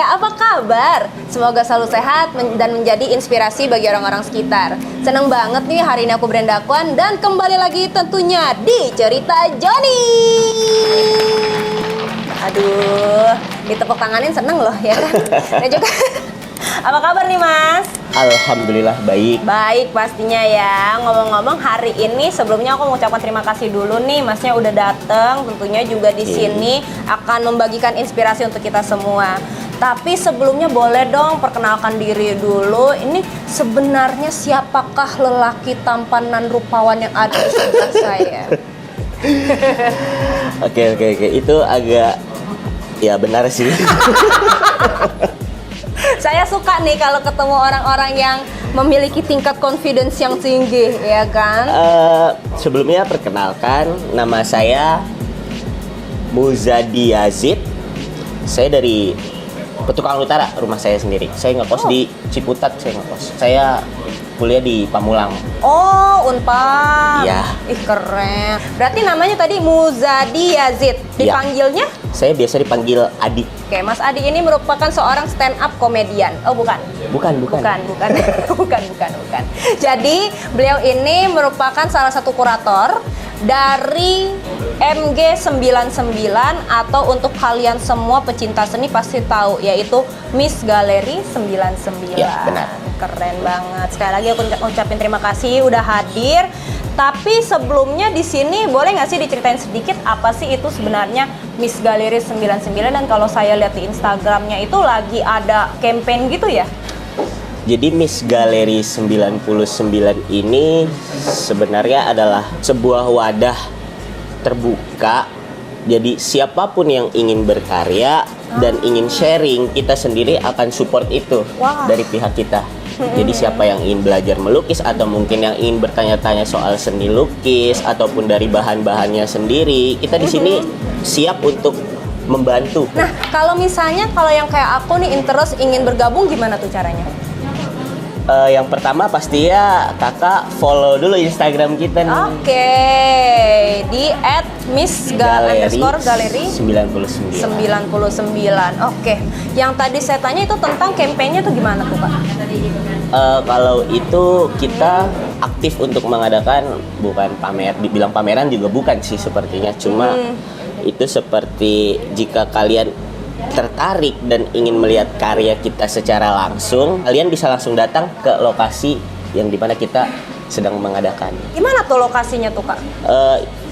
apa kabar? Semoga selalu sehat dan menjadi inspirasi bagi orang-orang sekitar. Seneng banget nih hari ini aku Brenda Kwan dan kembali lagi tentunya di Cerita Joni. Aduh, ditepuk tanganin seneng loh ya kan? Dan juga, apa kabar nih Mas? Alhamdulillah baik. Baik pastinya ya. Ngomong-ngomong hari ini sebelumnya aku mengucapkan terima kasih dulu nih Masnya udah dateng. Tentunya juga di sini akan membagikan inspirasi untuk kita semua. Tapi sebelumnya boleh dong perkenalkan diri dulu. Ini sebenarnya siapakah lelaki tampan dan rupawan yang ada di sebelah saya? Oke. Itu agak ya benar sih. Saya suka nih kalau ketemu orang-orang yang memiliki tingkat confidence yang tinggi, ya kan? Sebelumnya perkenalkan, nama saya Muzadi Yazid. Saya dari Petukangan Utara, rumah saya sendiri. Saya ngekos di Ciputat, Saya kuliah di Pamulang. Oh, Unpad. Iya. Ih, keren. Berarti namanya tadi Muzadi Yazid. Dipanggilnya? Saya biasa dipanggil Adi. Oke, Mas Adi ini merupakan seorang stand up komedian. Oh, bukan. Bukan. bukan. Jadi, beliau ini merupakan salah satu kurator dari MG99 atau untuk kalian semua pecinta seni pasti tahu, yaitu Miss Galeri 99. Ya, benar. Keren banget. Sekali lagi aku ucapin terima kasih udah hadir. Tapi sebelumnya di sini boleh nggak sih diceritain sedikit apa sih itu sebenarnya Miss Galeri 99, dan kalau saya lihat di Instagramnya itu lagi ada campaign gitu ya? Jadi Miss Galeri 99 ini sebenarnya adalah sebuah wadah terbuka. Jadi siapapun yang ingin berkarya dan ingin sharing, kita sendiri akan support itu dari pihak kita. Jadi siapa yang ingin belajar melukis atau mungkin yang ingin bertanya-tanya soal seni lukis ataupun dari bahan-bahannya sendiri, kita di sini siap untuk membantu. Nah, kalau misalnya yang kayak aku nih interest ingin bergabung, gimana tuh caranya? Yang pertama pasti ya kakak follow dulu Instagram kita nih. Oke, di @miss_galeri 99. Oke, yang tadi saya tanya itu tentang kampanye tuh gimana tuh Pak? Kalau itu kita aktif untuk mengadakan, bukan pamer, dibilang pameran juga bukan sih sepertinya, cuma itu seperti jika kalian tertarik dan ingin melihat karya kita secara langsung, kalian bisa langsung datang ke lokasi yang dimana kita sedang mengadakan. Gimana tuh lokasinya tuh Kak?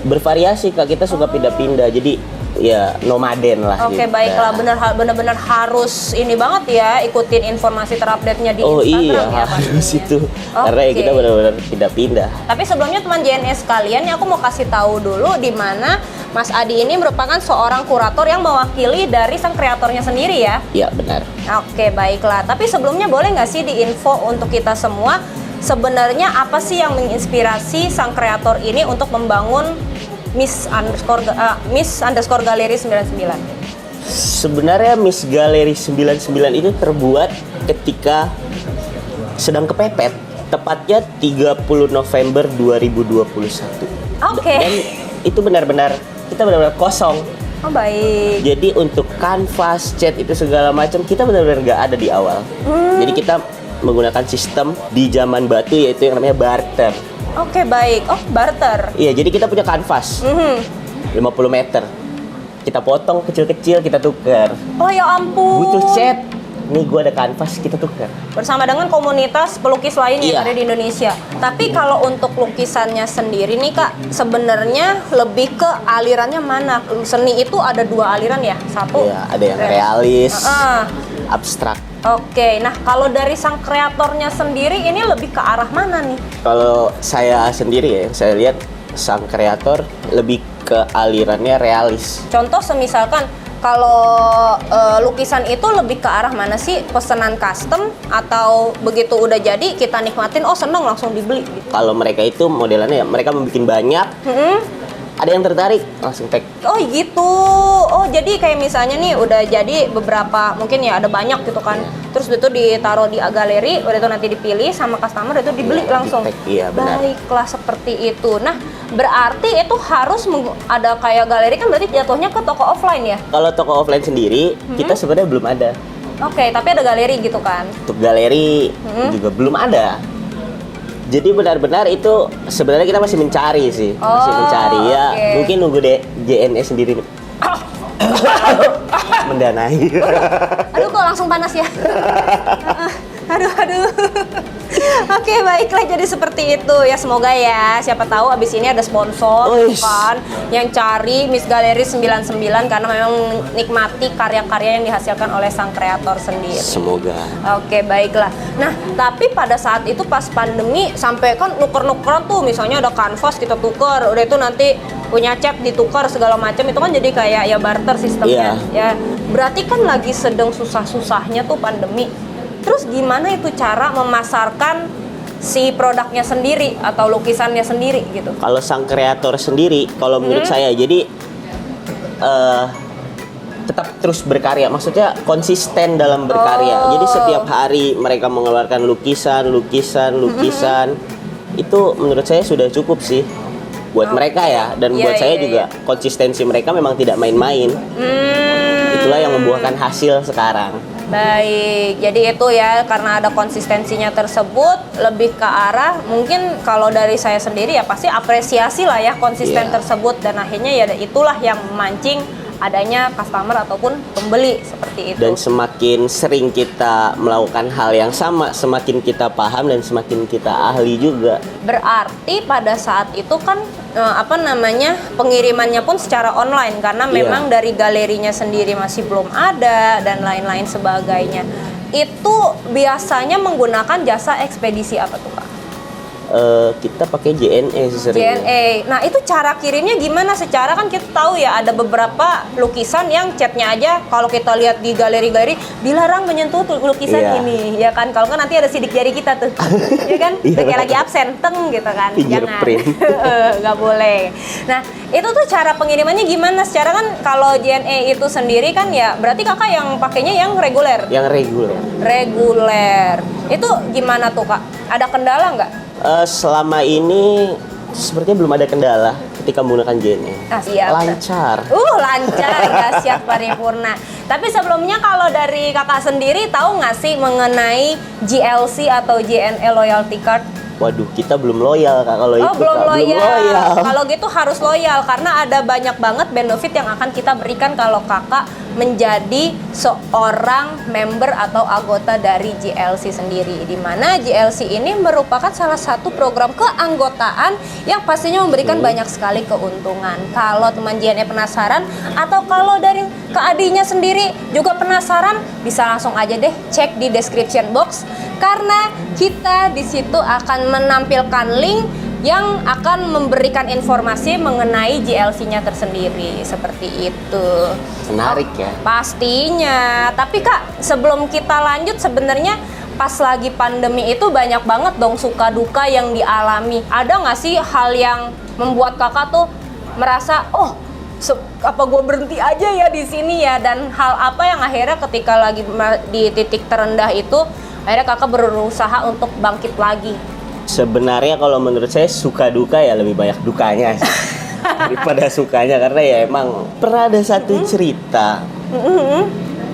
Bervariasi Kak, kita suka pindah-pindah, jadi ya nomaden lah. Oke, gitu. baiklah, benar-benar harus ini banget ya, ikutin informasi terupdate-nya di Instagram iya, ya harus pastinya. itu. Karena ya kita benar-benar pindah-pindah. Tapi sebelumnya teman JNS kalian, aku mau kasih tahu dulu di mana Mas Adi ini merupakan seorang kurator yang mewakili dari sang kreatornya sendiri ya? Iya, benar. Oke, baiklah. Tapi sebelumnya boleh nggak sih diinfo untuk kita semua, sebenarnya apa sih yang menginspirasi sang kreator ini untuk membangun Miss_Galeri 99? Sebenarnya Miss Galeri 99 itu terbuat ketika sedang kepepet, tepatnya 30 November 2021. Oke. Dan itu kita benar-benar kosong. Oh, baik. Jadi untuk kanvas, cat itu segala macam kita benar-benar nggak ada di awal. Jadi kita menggunakan sistem di zaman batu, yaitu yang namanya barter. Oke, baik. Oh, barter. Iya, jadi kita punya kanvas 50 meter. Kita potong kecil-kecil, kita tukar. Oh ya ampun. Butuh cat, nih gue ada kanvas, kita tukar. Bersama dengan komunitas pelukis lain yang Iya. ada di Indonesia. Tapi kalau untuk lukisannya sendiri nih Kak, sebenarnya lebih ke alirannya mana? Seni itu ada dua aliran ya? Satu. Iya, ada yang realis, abstrak. Oke, nah kalau dari sang kreatornya sendiri ini lebih ke arah mana nih? Kalau saya sendiri ya, saya lihat sang kreator lebih ke alirannya realis. Contoh semisalkan kalau lukisan itu lebih ke arah mana sih? Pesanan custom atau begitu udah jadi kita nikmatin, oh seneng langsung dibeli gitu? Kalau mereka itu modelannya ya, mereka membuat banyak. Ada yang tertarik langsung tag. Oh gitu. Oh jadi kayak misalnya nih udah jadi beberapa, mungkin ya ada banyak gitu kan. Terus itu ditaruh di galeri, udah itu nanti dipilih sama customer, itu dibeli langsung. Iya, benar. Baiklah seperti itu. Nah, berarti itu harus ada kayak galeri kan, berarti jatuhnya ke toko offline ya? Kalau toko offline sendiri kita sebenarnya belum ada. Oke, tapi ada galeri gitu kan? Untuk galeri juga belum ada. Jadi benar-benar itu sebenarnya kita masih mencari sih, masih Oh, mencari ya. oke. Mungkin nunggu JNE sendiri mendanai. Aduh, kok langsung panas ya? Aduh. Oke, baiklah, jadi seperti itu ya, semoga ya, siapa tahu abis ini ada sponsor Uish. kan yang cari Miss Galeri 99 karena memang nikmati karya-karya yang dihasilkan oleh sang kreator sendiri. Semoga. Oke, baiklah. Nah, tapi pada saat itu pas pandemi sampai kan nuker-nukeran tuh, misalnya ada kanvas kita tuker, udah itu nanti punya cat ditukar segala macam, itu kan jadi kayak ya barter sistemnya. Ya, berarti kan lagi sedang susah-susahnya tuh pandemi. Terus gimana itu cara memasarkan si produknya sendiri atau lukisannya sendiri gitu? Kalau sang kreator sendiri, kalau menurut saya, jadi tetap terus berkarya. Maksudnya konsisten dalam berkarya. Oh. Jadi setiap hari mereka mengeluarkan lukisan. Itu menurut saya sudah cukup sih buat mereka ya. Dan Iya, buat saya iya, juga konsistensi mereka memang tidak main-main. Itulah yang membuahkan hasil sekarang. Baik, jadi itu ya, karena ada konsistensinya tersebut, lebih ke arah mungkin kalau dari saya sendiri ya pasti apresiasi lah ya konsisten Iya. tersebut, dan akhirnya ya itulah yang memancing adanya customer ataupun pembeli seperti itu. Dan semakin sering kita melakukan hal yang sama, semakin kita paham dan semakin kita ahli juga. Berarti pada saat itu kan pengirimannya pun secara online karena Iya. memang dari galerinya sendiri masih belum ada dan lain-lain sebagainya. Itu biasanya menggunakan jasa ekspedisi apa tuh, Kak? Kita pakai JNE sih sering. JNE. Nah, itu cara kirimnya gimana? Secara kan kita tahu ya ada beberapa lukisan yang catnya aja kalau kita lihat di galeri-galeri dilarang menyentuh lukisan Iya. ini, ya kan? Kalau kan nanti ada sidik jari kita tuh, ya kan? Iya. Kayak lagi absen, teng gitu kan? Fingerprint. Nggak boleh. Nah, itu tuh cara pengirimannya gimana? Secara kan kalau JNE itu sendiri kan ya berarti kakak yang pakainya yang reguler. Yang reguler. Reguler. Itu gimana tuh, Kak? Ada kendala nggak? Selama ini sepertinya belum ada kendala ketika menggunakan JNE. Ah, siap. Lancar. Lancar, dahsyat paripurna. Tapi sebelumnya kalau dari kakak sendiri tahu nggak sih mengenai GLC atau JNE Loyalty Card? Waduh, kita belum loyal Kak kalau itu. Belum Kak. loyal. Kalau gitu harus loyal karena ada banyak banget benefit yang akan kita berikan kalau kakak menjadi seorang member atau anggota dari GLC sendiri. Di mana GLC ini merupakan salah satu program keanggotaan yang pastinya memberikan banyak sekali keuntungan. Kalau teman JNE penasaran atau kalau dari Kak Adinya sendiri juga penasaran, bisa langsung aja deh cek di description box karena kita di situ akan menampilkan link yang akan memberikan informasi mengenai GLC-nya tersendiri seperti itu. Menarik ya. Pastinya. Tapi Kak, sebelum kita lanjut sebenarnya pas lagi pandemi itu banyak banget dong suka duka yang dialami. Ada nggak sih hal yang membuat kakak tuh merasa apa gue berhenti aja ya di sini ya, dan hal apa yang akhirnya ketika lagi di titik terendah itu akhirnya kakak berusaha untuk bangkit lagi? Sebenarnya kalau menurut saya suka duka ya lebih banyak dukanya sih. Daripada sukanya, karena ya emang pernah ada satu cerita.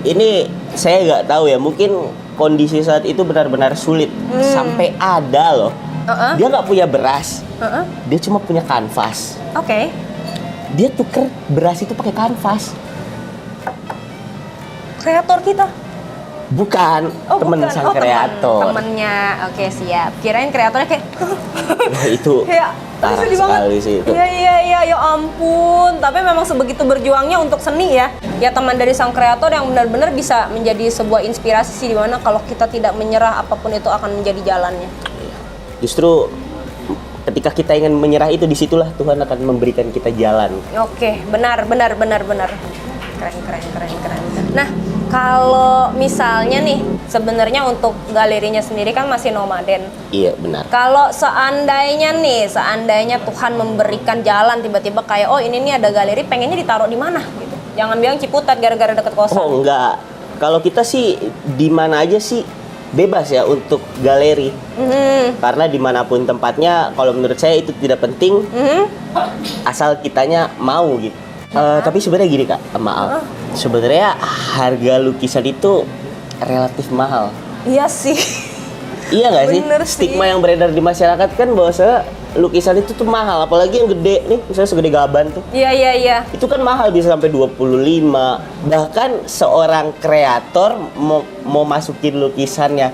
Ini saya nggak tahu ya, mungkin kondisi saat itu benar-benar sulit sampai ada loh. Dia nggak punya beras, dia cuma punya kanvas. Oke. Dia tuker beras itu pakai kanvas. Kreator kita. Bukan, temen bukan. sang kreator. Temennya, oke siap. Kirain kreatornya kayak Wah, itu kayak parah sedih banget. sekali sih itu. Iya, ya ampun. Tapi memang sebegitu berjuangnya untuk seni ya. Ya teman dari sang kreator yang benar-benar bisa menjadi sebuah inspirasi sih, dimana kalau kita tidak menyerah apapun itu akan menjadi jalannya. Justru ketika kita ingin menyerah itu, disitulah Tuhan akan memberikan kita jalan. Oke, benar. Keren. Nah, kalau misalnya nih, sebenarnya untuk galerinya sendiri kan masih nomaden. Iya benar. Kalau seandainya Tuhan memberikan jalan tiba-tiba kayak ini nih ada galeri, pengennya ditaruh di mana gitu. Jangan bilang Ciputat gara-gara deket kosan. Oh enggak. Kalau kita sih di mana aja sih bebas ya untuk galeri. Karena dimanapun tempatnya, kalau menurut saya itu tidak penting. Asal kitanya mau gitu. Tapi sebenarnya gini Kak, maaf. Sebenarnya harga lukisan itu relatif mahal. Iya sih. Iya nggak sih? Bener sih. Stigma yang beredar di masyarakat kan bahwa lukisan itu tuh mahal, apalagi yang gede nih, misalnya segede gaban tuh. Iya. Itu kan mahal, bisa sampai 25. Bahkan seorang kreator mau masukin lukisannya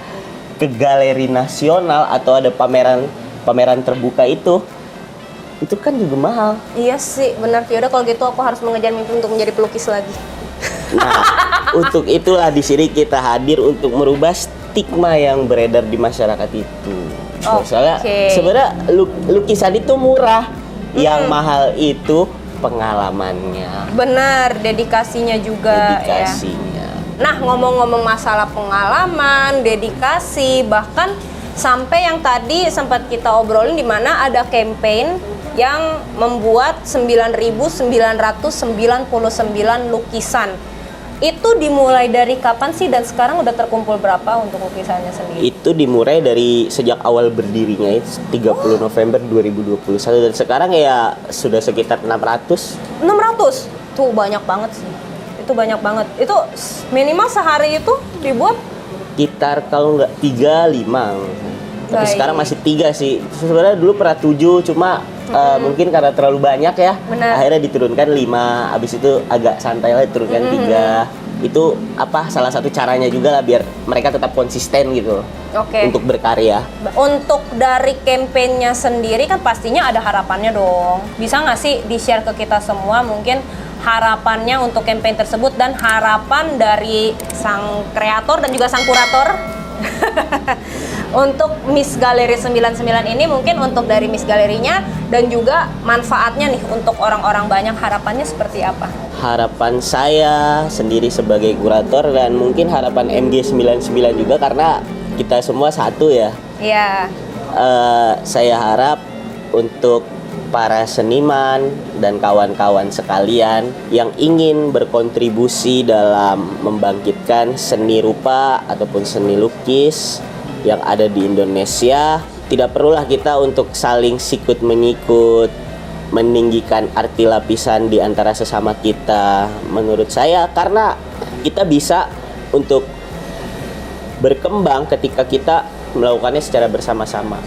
ke galeri nasional atau ada pameran terbuka itu kan juga mahal. Iya sih, benar. Yaudah kalau gitu aku harus mengejar mimpi untuk menjadi pelukis lagi. Nah, untuk itulah di sini kita hadir untuk merubah stigma yang beredar di masyarakat itu. Soalnya sebenarnya lukisan itu murah, yang mahal itu pengalamannya. Benar, dedikasinya juga Dedikasinya. ya. Nah, ngomong-ngomong masalah pengalaman, dedikasi, bahkan sampai yang tadi sempat kita obrolin di mana ada campaign yang membuat 9.999 lukisan. Itu dimulai dari kapan sih dan sekarang udah terkumpul berapa untuk lukisannya sendiri? Itu dimulai dari sejak awal berdirinya itu 30 November 2021 dan sekarang ya sudah sekitar 600. 600? Tuh banyak banget sih. Itu banyak banget. Itu minimal sehari itu dibuat Sekitar kalau nggak 3-5. Tapi Baik. sekarang masih 3 sih. Sebenarnya dulu pernah 7 cuma mungkin karena terlalu banyak ya. Benar. Akhirnya diturunkan 5. Habis itu agak santai lah diturunkan 3. Itu salah satu caranya juga lah biar mereka tetap konsisten gitu loh. Oke. Untuk berkarya. Untuk dari kampanyenya sendiri kan pastinya ada harapannya dong. Bisa nggak sih di-share ke kita semua mungkin harapannya untuk campaign tersebut dan harapan dari sang kreator dan juga sang kurator untuk Miss Galeri 99 ini, mungkin untuk dari Miss Galerinya dan juga manfaatnya nih untuk orang-orang banyak, harapannya seperti apa? Harapan saya sendiri sebagai kurator dan mungkin harapan MG99 juga karena kita semua satu ya. Iya. Saya harap untuk para seniman dan kawan-kawan sekalian yang ingin berkontribusi dalam membangkitkan seni rupa ataupun seni lukis yang ada di Indonesia, tidak perlulah kita untuk saling sikut menyikut, meninggikan arti lapisan di antara sesama kita. Menurut saya karena kita bisa untuk berkembang ketika kita melakukannya secara bersama-sama.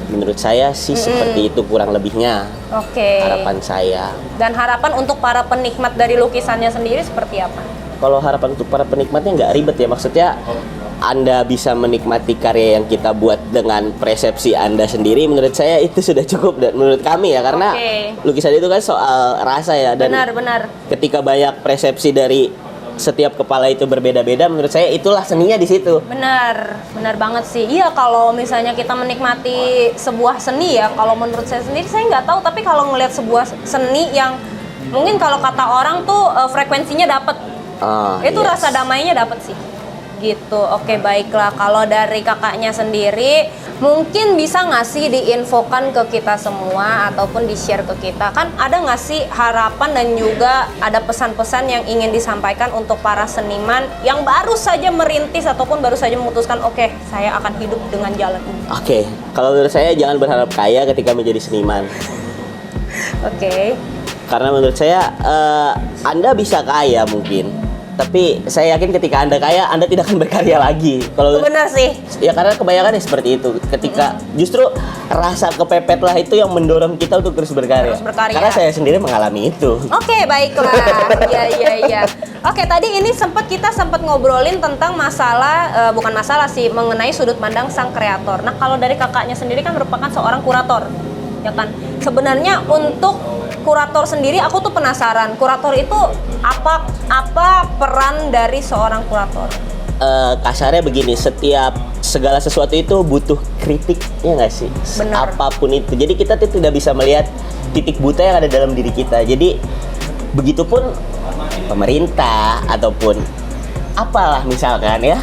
Menurut saya sih seperti itu kurang lebihnya. Oke. Harapan saya. Dan harapan untuk para penikmat dari lukisannya sendiri seperti apa? Kalau harapan untuk para penikmatnya nggak ribet ya, maksudnya Anda bisa menikmati karya yang kita buat dengan persepsi Anda sendiri. Menurut saya itu sudah cukup dan menurut kami ya, karena lukisan itu kan soal rasa ya, dan Benar. ketika banyak persepsi dari setiap kepala itu berbeda-beda, menurut saya itulah seninya di situ. Benar banget sih. Iya, kalau misalnya kita menikmati sebuah seni ya, kalau menurut saya sendiri saya nggak tahu, tapi kalau ngelihat sebuah seni yang mungkin kalau kata orang tuh frekuensinya dapet, itu Yes. rasa damainya dapet sih. Gitu. Oke, baiklah. Kalau dari kakaknya sendiri, mungkin bisa nggak sih diinfokan ke kita semua ataupun di-share ke kita? Kan ada nggak sih harapan dan juga ada pesan-pesan yang ingin disampaikan untuk para seniman yang baru saja merintis ataupun baru saja memutuskan, oke, saya akan hidup dengan jalan ini. Oke, kalau menurut saya jangan berharap kaya ketika menjadi seniman. Oke. Karena menurut saya Anda bisa kaya mungkin, tapi saya yakin ketika Anda kaya, Anda tidak akan berkarya lagi. Kalau Benar sih. ya karena kebanyakan ya seperti itu. Ketika justru rasa kepepet lah itu yang mendorong kita untuk terus berkarya. Karena saya sendiri mengalami itu. Oke, baiklah. Iya. Oke, tadi ini kita sempat ngobrolin tentang masalah, bukan masalah sih, mengenai sudut pandang sang kreator. Nah, kalau dari kakaknya sendiri kan merupakan seorang kurator, ya kan? Sebenarnya untuk kurator sendiri, aku tuh penasaran, kurator itu apa peran dari seorang kurator? Kasarnya begini, segala sesuatu itu butuh kritik, ya nggak sih? Benar. Apapun itu. Jadi kita tuh tidak bisa melihat titik buta yang ada dalam diri kita. Jadi begitupun pemerintah ataupun apalah misalkan ya.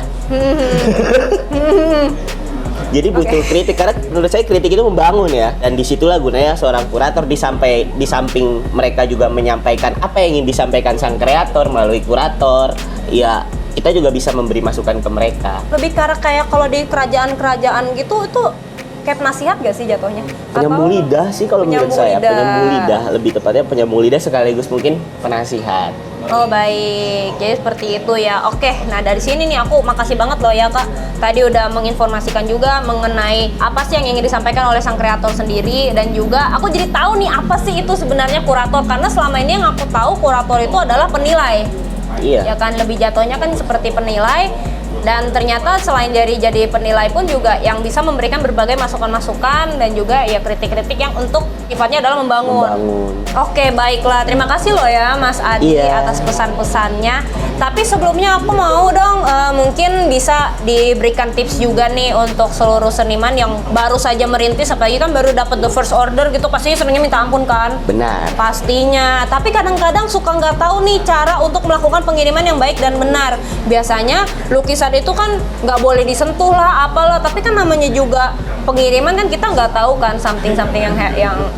Jadi butuh kritik, karena menurut saya kritik itu membangun ya. Dan disitulah gunanya seorang kurator, di samping mereka juga menyampaikan apa yang ingin disampaikan sang kreator melalui kurator. Ya kita juga bisa memberi masukan ke mereka. Lebih karena kayak kalau di kerajaan-kerajaan gitu, itu kayak nasihat gak sih jatuhnya? Penyambung Atau- lidah sih kalau menurut Penyambung saya. lidah. Penyambung lidah, lebih tepatnya penyambung lidah sekaligus mungkin penasihat. Oh baik, jadi seperti itu ya. Oke, nah dari sini nih aku makasih banget loh ya Kak. Tadi udah menginformasikan juga mengenai apa sih yang ingin disampaikan oleh sang kreator sendiri, dan juga aku jadi tahu nih apa sih itu sebenarnya kurator, karena selama ini yang aku tahu kurator itu adalah penilai. Ya Iya. kan, lebih jatuhnya kan seperti penilai, dan ternyata selain dari jadi penilai pun juga yang bisa memberikan berbagai masukan-masukan dan juga ya kritik-kritik yang untuk sifatnya adalah membangun. Oke, baiklah. Terima kasih loh ya Mas Adi Iya. atas pesan-pesannya. Tapi sebelumnya aku mau dong mungkin bisa diberikan tips juga nih untuk seluruh seniman yang baru saja merintis, apalagi kan baru dapat the first order gitu, pastinya senangnya minta ampun kan? Benar. Pastinya, tapi kadang-kadang suka nggak tahu nih cara untuk melakukan pengiriman yang baik dan benar. Biasanya lukisan itu kan nggak boleh disentuh lah, apalah. Tapi kan namanya juga pengiriman kan kita nggak tahu kan something yang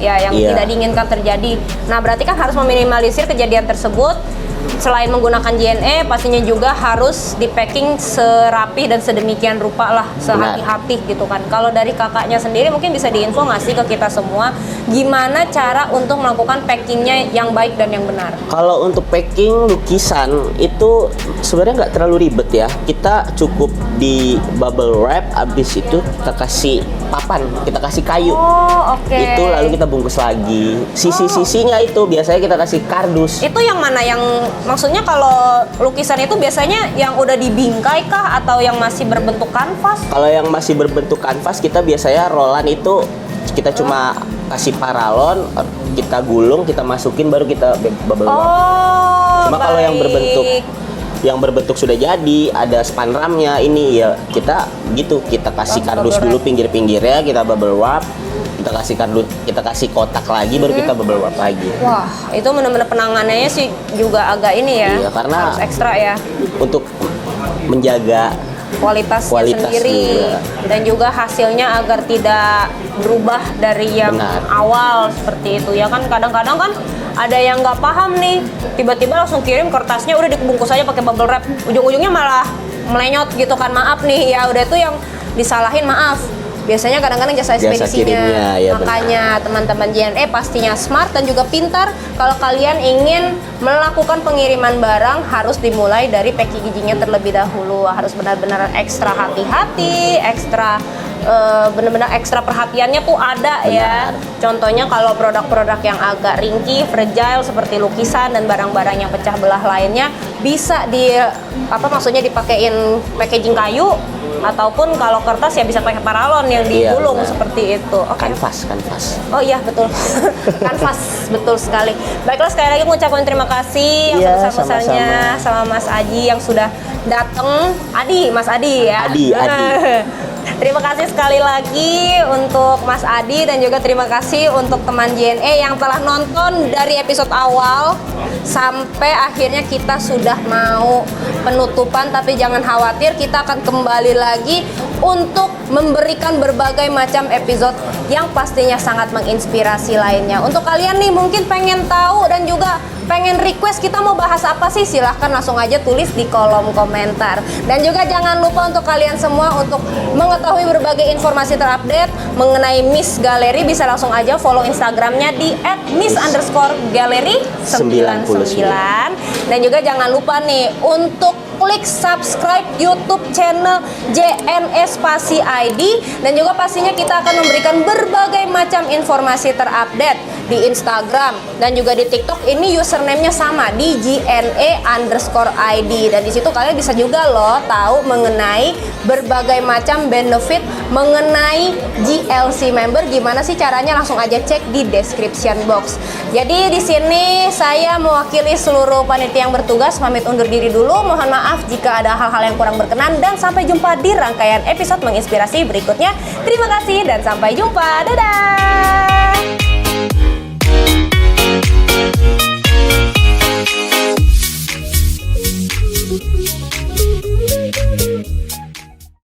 Iya. tidak diinginkan terjadi. Nah berarti kan harus meminimalisir kejadian tersebut. Selain menggunakan JNE, pastinya juga harus di packing serapi dan sedemikian rupa lah, sehati-hati gitu kan. Kalau dari kakaknya sendiri mungkin bisa diinfo nggak sih ke kita semua, gimana cara untuk melakukan packingnya yang baik dan yang benar? Kalau untuk packing lukisan itu sebenarnya nggak terlalu ribet ya. Kita cukup di bubble wrap, abis itu kita kasih papan, kita kasih kayu. Oh oke. Itu lalu kita bungkus lagi. Sisi-sisinya itu biasanya kita kasih kardus. Itu yang mana, yang maksudnya kalau lukisan itu biasanya yang udah dibingkai kah atau yang masih berbentuk kanvas? Kalau yang masih berbentuk kanvas, kita biasanya rollan itu kita cuma kasih paralon, kita gulung, kita masukin, baru kita bubble wrap. Oh, Cuma kalau yang berbentuk sudah jadi, ada spanramnya, ini ya kita gitu, kita kasih Langsung kardus bubble dulu wrap. pinggir-pinggirnya, kita bubble wrap, kita kasih kardus, kita kasih kotak lagi, baru kita bubble wrap lagi. Wah, itu benar-benar penanganannya sih juga agak ini ya. Iya, karena- harus ekstra ya. Untuk menjaga Kualitasnya Kualitas sendiri juga. dan juga hasilnya agar tidak berubah dari yang Benar. awal seperti itu ya kan. Kadang-kadang kan ada yang nggak paham nih, tiba-tiba langsung kirim kertasnya udah dibungkus aja pakai bubble wrap, ujung-ujungnya malah melenyot gitu kan. Maaf nih ya, udah itu yang disalahin, maaf. Biasanya kadang-kadang jasa Jasa ekspedisinya. kirimnya, ya Makanya teman-teman JNE pastinya smart dan juga pintar. Kalau kalian ingin melakukan pengiriman barang, harus dimulai dari packagingnya terlebih dahulu. Harus benar-benar ekstra hati-hati, ekstra benar-benar ekstra perhatiannya tuh ada ya. Contohnya kalau produk-produk yang agak ringkih, fragile seperti lukisan dan barang-barang yang pecah belah lainnya, bisa maksudnya dipakein packaging kayu, ataupun kalau kertas ya bisa pakai paralon yang Iya, digulung benar. seperti itu. Oke. kanvas. Oh iya betul, kanvas betul sekali. Baiklah, sekali lagi mengucapkan terima kasih yang Iya, sebesar-besarnya sama Mas Aji yang sudah datang. Mas Adi ya. Adi. Terima kasih sekali lagi untuk Mas Adi, dan juga terima kasih untuk teman JNE yang telah nonton dari episode awal sampai akhirnya kita sudah mau penutupan. Tapi jangan khawatir, kita akan kembali lagi untuk memberikan berbagai macam episode yang pastinya sangat menginspirasi lainnya. Untuk kalian nih mungkin pengen tahu dan juga pengen request kita mau bahas apa sih, silahkan langsung aja tulis di kolom komentar. Dan juga jangan lupa untuk kalian semua untuk mengetahui berbagai informasi terupdate mengenai Miss Gallery, bisa langsung aja follow Instagramnya di @miss_gallery99. Dan juga jangan lupa nih untuk klik subscribe YouTube channel JNE Spasi ID, dan juga pastinya kita akan memberikan berbagai macam informasi terupdate di Instagram dan juga di TikTok. Ini username-nya sama di JNE_ID, dan di situ kalian bisa juga loh tahu mengenai berbagai macam benefit mengenai GLC member. Gimana sih caranya? Langsung aja cek di description box. Jadi di sini saya mewakili seluruh panitia yang bertugas pamit undur diri dulu. Mohon maaf jika ada hal-hal yang kurang berkenan, dan sampai jumpa di rangkaian episode menginspirasi berikutnya. Terima kasih dan sampai jumpa. Dadah.